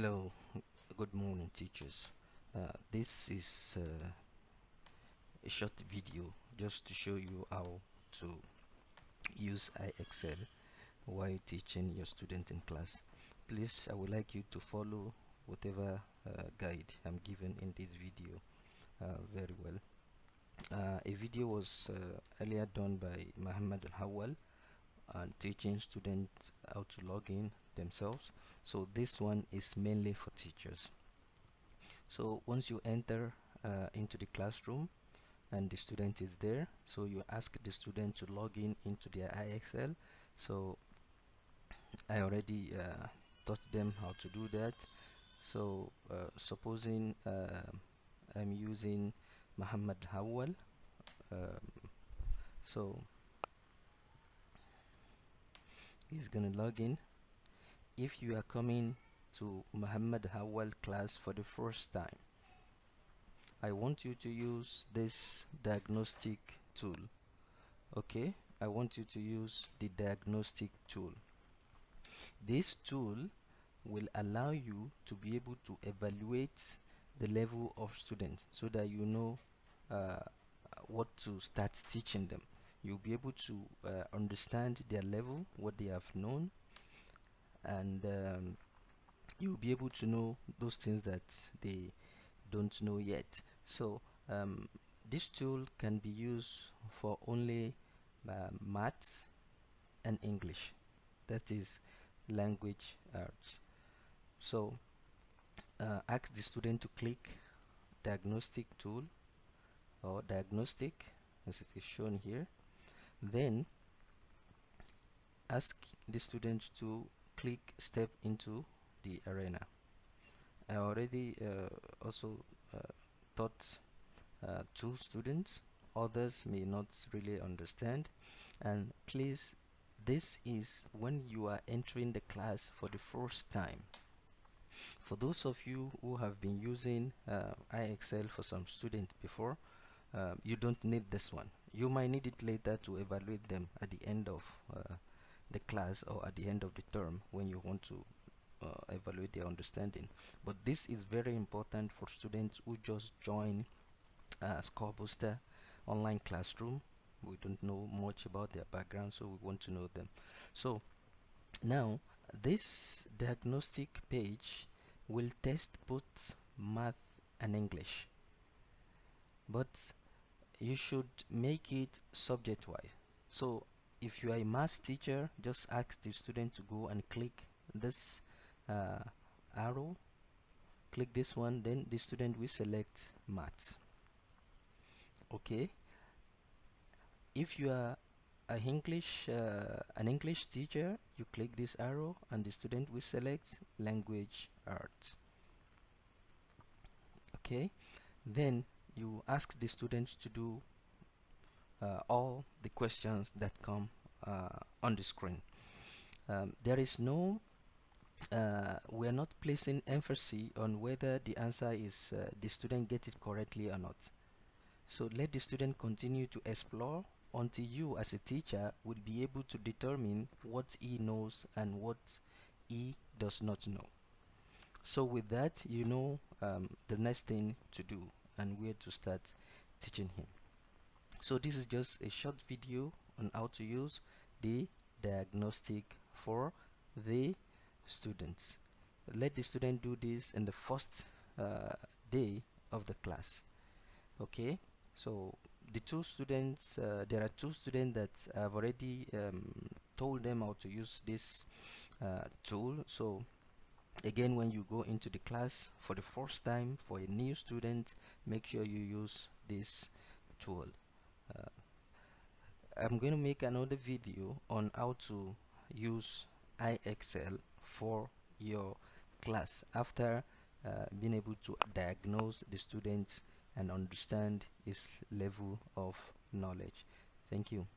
Hello, good morning teachers. This is a short video just to show you how to use iExcel while teaching your student in class. Please, I would like you to follow whatever guide I'm given in this video very well. A video was earlier done by Muhammad Al-Hawal and teaching students how to log in themselves. So this one is mainly for teachers. So once you enter into the classroom and the student is there, so you ask the student to log in into their iExcel. So I already taught them how to do that. So supposing I'm using Muhammad Hawal, so he's gonna log in. If you are coming to Muhammad Hawal class for the first time, I want you to use this diagnostic tool. Okay, I want you to use the diagnostic tool. This tool will allow you to be able to evaluate the level of students so that you know what to start teaching them. You'll be able to understand their level, what they have known, and you'll be able to know those things that they don't know yet. So this tool can be used for only maths and English, that is language arts. So ask the student to click diagnostic tool or diagnostic as it is shown here. Then ask the student to click step into the arena. I already also taught two students. Others may not really understand, and please, this is when you are entering the class for the first time. For those of you who have been using iExcel for some students before, you don't need this one. You might need it later to evaluate them at the end of the class or at the end of the term when you want to evaluate their understanding. But this is very important for students who just join ScoreBooster online classroom. We don't know much about their background, so we want to know them. So now this diagnostic page will test both math and English, but you should make it subject wise. So if you are a math teacher, just ask the student to go and click this arrow, click this one, then the student will select maths. Okay, if you are an English teacher, you click this arrow and the student will select language arts. Okay, then you ask the students to do all the questions that come on the screen. There is no we are not placing emphasis on whether the answer is the student get it correctly or not. So let the student continue to explore until you as a teacher will be able to determine what he knows and what he does not know. So with that, you know the next thing to do and where to start teaching him. So this is just a short video on how to use the diagnostic for the students. Let the student do this in the first day of the class. Okay, so the two students, there are two students that I've already told them how to use this tool. So again, when you go into the class for the first time for a new student, make sure you use this tool. I'm going to make another video on how to use iExcel for your class after being able to diagnose the student and understand his level of knowledge. Thank you.